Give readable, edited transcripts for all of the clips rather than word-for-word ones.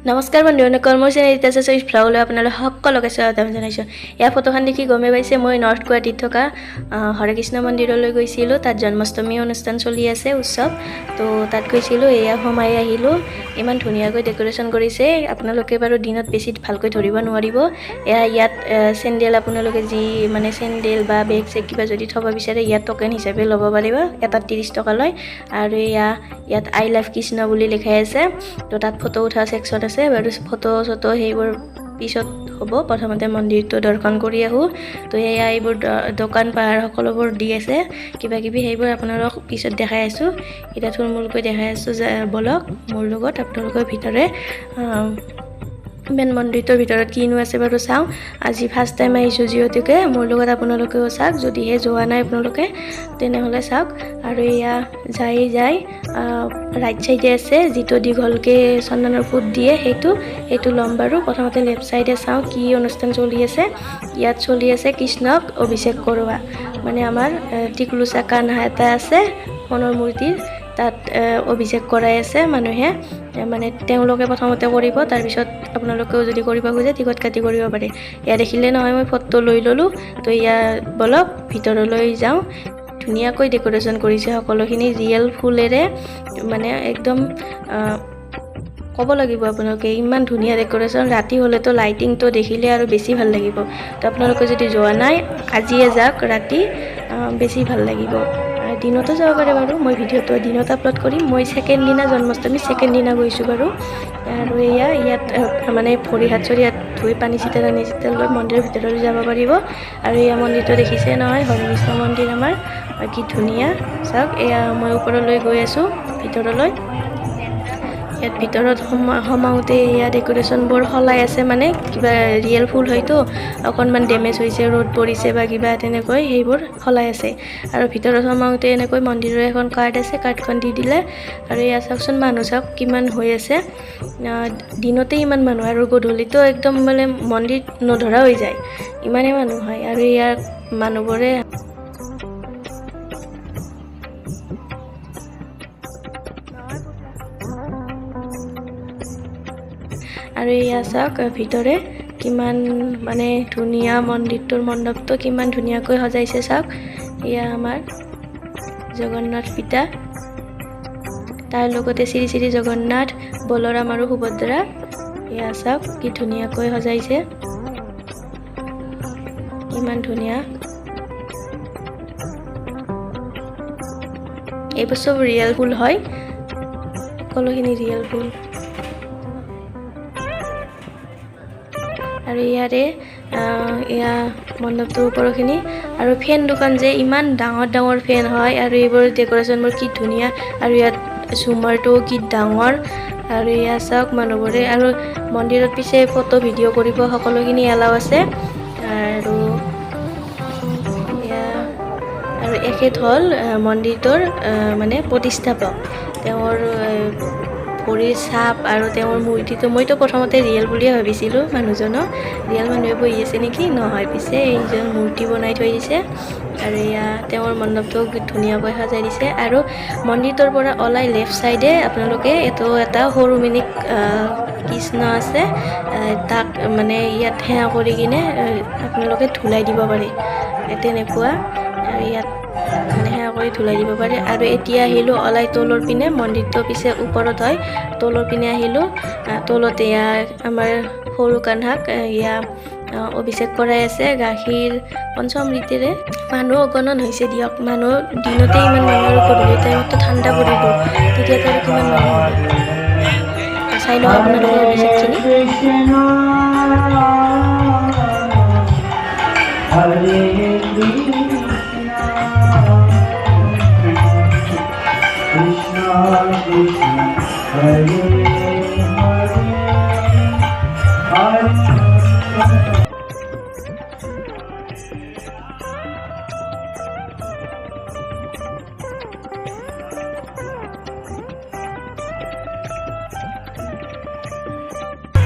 নমস্কাৰ বন্ধুসকল, মোৰ চেনেল ইতিহাস চইচ ভ্লগলৈ আপোনালোক সকলোকে স্বাগতম জনাইছোঁ। ইয়াৰ ফটোখন দেখি গমেই পাইছে মই নৰ্থ গুৱাহাটীত থকা হৰে কৃষ্ণ মন্দিৰলৈ গৈছিলোঁ। তাত জন্মাষ্টমী অনুষ্ঠান চলি আছে, উৎসৱ। তো তাত গৈছিলোঁ, এয়া সোমাই আহিলোঁ। ইমান ধুনীয়াকৈ ডেক'ৰেশ্যন কৰিছে, আপোনালোকে বাৰু দিনত বেছি ভালকৈ ধৰিব নোৱাৰিব। ইয়াত চেণ্ডেল আপোনালোকে যি মানে চেণ্ডেল বা বেগ চেগ কিবা যদি থ'ব বিচাৰে ইয়াত টকেন হিচাপে ল'ব পাৰিব, এটাত 30 টকা লয়। আৰু ইয়াত আই লাভ কৃষ্ণ বুলি লিখাই আছে। তো তাত ফটো উঠা ছেকশ্যন আছে বাৰু, ফটো চটো সেইবোৰ পিছত হ'ব। প্ৰথমতে মন্দিৰটো দৰ্শন কৰি আহোঁ। তো এয়া এইবোৰ দোকান পাহাৰ সকলোবোৰ দি আছে কিবা কিবি, সেইবোৰ আপোনালোকক পিছত দেখাই আছোঁ। এতিয়া থুলমূলকৈ দেখাই আছোঁ যে বলক মোৰ লগত আপোনালোকৰ ভিতৰে মেইন মন্দিৰটোৰ ভিতৰত কিনো আছে বাৰু চাওঁ। আজি ফাৰ্ষ্ট টাইম আহিছোঁ যিহেতুকে মোৰ লগত আপোনালোকেও চাওক, যদিহে যোৱা নাই আপোনালোকে তেনেহ'লে চাওক। আৰু এয়া যাই ৰাইট চাইডে আছে যিটো দীঘলকৈ চন্দনৰ ফুট দিয়ে, সেইটো ল'ম বাৰু। প্ৰথমতে লেফ্ট চাইডে চাওঁ কি অনুষ্ঠান চলি আছে। ইয়াত চলি আছে কৃষ্ণক অভিষেক কৰোৱা, মানে আমাৰ টিকলুচা কানহা এটা আছে সোণৰ মূৰ্তিৰ, তাত অভিষেক কৰাই আছে মানুহে। মানে তেওঁলোকে প্ৰথমতে কৰিব, তাৰপিছত আপোনালোকেও যদি কৰিব খোজে টিকট কাটি কৰিব পাৰে। এয়া দেখিলে নহয়, মই ফটো লৈ ল'লোঁ। তো বলক ভিতৰলৈ যাওঁ। ধুনীয়াকৈ ডেক'ৰেশ্যন কৰিছে সকলোখিনি ৰিয়েল ফুলেৰে, মানে একদম ক'ব লাগিব আপোনালোকে ইমান ধুনীয়া ডেক'ৰেশ্যন। ৰাতি হ'লেতো লাইটিংটো দেখিলে আৰু বেছি ভাল লাগিব। তো আপোনালোকে যদি যোৱা নাই আজিয়ে যাওক, ৰাতি বেছি ভাল লাগিব। দিনতো যাব পাৰে বাৰু, মই ভিডিঅ'টো দিনত আপলোড কৰিম। মই ছেকেণ্ড দিনা জন্মাষ্টমী ছেকেণ্ড দিনা গৈছোঁ বাৰু। আৰু ইয়াত মানে ভৰি হাত ধুই পানী চিটা লৈ মন্দিৰৰ ভিতৰলৈ যাব পাৰিব। আৰু এয়া মন্দিৰটো দেখিছে নহয়, হৰে কৃষ্ণ মন্দিৰ আমাৰ, কি ধুনীয়া চাওক। এয়া মই ওপৰলৈ গৈ আছোঁ ভিতৰলৈ। ইয়াত ভিতৰত সোমাওঁতে এয়া ডেক'ৰেশ্যনবোৰ সলাই আছে, মানে কিবা ৰিয়েল ফুল হয়তো অকণমান ডেমেজ হৈছে, ৰ'দ পৰিছে বা কিবা তেনেকৈ সেইবোৰ সলাই আছে। আৰু ভিতৰত সোমাওঁতে এনেকৈ মন্দিৰৰ এখন কাৰ্ড আছে, কাৰ্ডখন দি দিলে। আৰু এয়া চাওকচোন মানুহ চাওক কিমান হৈ আছে, দিনতে ইমান মানুহ আৰু গধূলিতো একদম মানে মন্দিৰ নধৰা হৈ যায়, ইমানেই মানুহ হয়। আৰু ইয়াৰ মানুহবোৰে আৰু এয়া চাওক ভিতৰে কিমান মানে ধুনীয়া, মন্দিৰটোৰ মণ্ডপটো কিমান ধুনীয়াকৈ সজাইছে চাওক। এয়া আমাৰ জগন্নাথ পিতা, তাৰ লগতে শ্ৰী শ্ৰী জগন্নাথ, বলৰাম আৰু সুভদ্ৰা। এয়া চাওক কি ধুনীয়াকৈ সজাইছে, ইমান ধুনীয়া। এইবোৰ চব ৰিয়েল ফুল হয়, সকলোখিনি ৰিয়েল ফুল। আৰু এয়া মণ্ডপটোৰ ওপৰখিনি। আৰু ফেন দোকান যে ইমান ডাঙৰ ডাঙৰ ফেন হয়, আৰু এইবোৰ ডেক'ৰেশ্যনবোৰ কি ধুনীয়া। আৰু ইয়াত ঝুমাৰটো কি ডাঙৰ। আৰু এয়া চাওক মানুহবোৰে, আৰু মন্দিৰত পিছে ফটো ভিডিঅ' কৰিব সকলোখিনি এলাও আছে। আৰু এখেত হ'ল মন্দিৰটোৰ মানে প্ৰতিষ্ঠাপক। তেওঁৰ ভৰিৰ ছাপ আৰু তেওঁৰ মূৰ্তিটো, মইতো প্ৰথমতে ৰিয়েল বুলিয়ে ভাবিছিলোঁ মানুহজনক, ৰিয়েল মানুহে বহি আছে নেকি, নহয় পিছে এইজন মূৰ্তি বনাই থৈ দিছে। আৰু এয়া তেওঁৰ মণ্ডপটো ধুনীয়াকৈ সজাই দিছে। আৰু মন্দিৰটোৰ পৰা ওলাই লেফ্ট চাইডে আপোনালোকে এটা সৰু মিনি কৃষ্ণ আছে, তাক মানে ইয়াত সেৱা কৰি কিনে আপোনালোকে ধুলাই দিব পাৰে, তেনেকুৱা। আৰু ইয়াত মানে সেৱা কৰি ধুলাই দিব পাৰে। আৰু এতিয়া আহিলোঁ ওলাই তলৰ পিনে, মন্দিৰটো পিছে ওপৰত হয়, তলৰ পিনে আহিলোঁ। তলত এয়া আমাৰ সৰু কানহাক অভিষেক কৰাই আছে গাখীৰ পঞ্চামৃতেৰে। মানুহ অগণন হৈছে দিয়ক, মানুহ দিনতে ইমান মানুহ, আৰু গধূলি টাইমততো ঠাণ্ডা পৰিব, তেতিয়াতো আৰু কিমান মানুহ হ'ব। চাই লওক আপোনালোকৰ অভিষেকখিনি।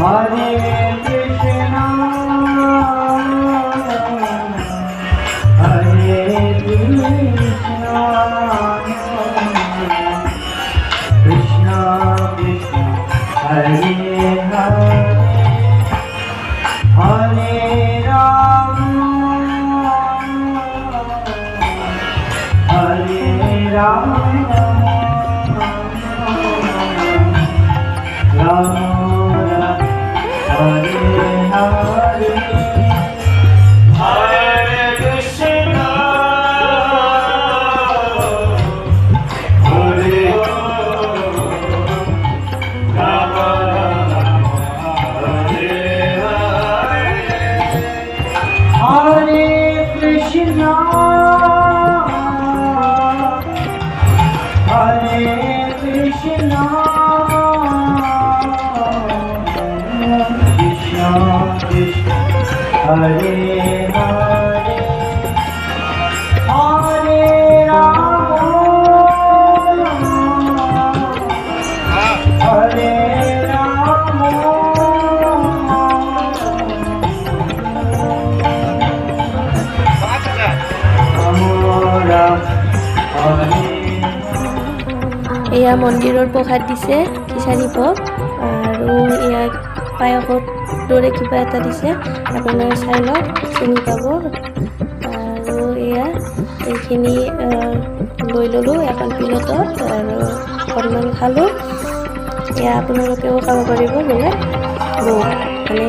Hare Krishna, Hare Krishna, Krishna Krishna, Hare Hare. এয়া মন্দিৰৰ প্ৰসাদ দিছে খিচাৰি ভোগ আৰু এয়া পায়সৰ দৰে কিবা এটা দিছে আপোনালোকে চাই লওক চিনি পাব আৰু এয়া এইখিনি লৈ ল'লোঁ এখন প্লেটত আৰু অকণমান খালোঁ এয়া আপোনালোকেও খাব পাৰিব বোলে বহুত মানে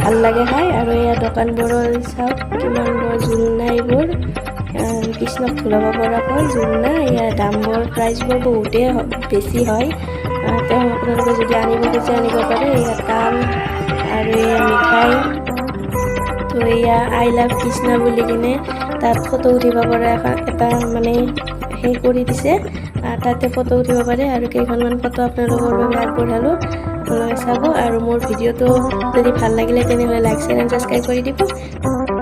ভাল লাগে খাই আৰু এয়া দোকানবোৰৰ চাওক কিমান বৰ জোলনা এইবোৰ কৃষ্ণক ধুলাব পৰাকৈ জোলনা এয়া দামবোৰ প্ৰাইচবোৰ বহুতেই বেছি হয় তেওঁ আপোনালোকে যদি আনিব খোজে আনিব পাৰে এয়া তাল আৰু এয়া মিঠাই তো এয়া আই লাভ কৃষ্ণ বুলি কিনে তাত ফটো উঠিব পৰা এটা মানে সেই কৰি দিছে তাতে ফটো উঠিব পাৰে আৰু কেইখনমান ফটো আপোনালোকৰ বাবে আগবঢ়ালোঁ আপোনালোকে চাব আৰু মোৰ ভিডিঅ'টো যদি ভাল লাগিলে তেনেহ'লে লাইক শ্বেয়াৰ এণ্ড ছাবস্ক্ৰাইব কৰি দিব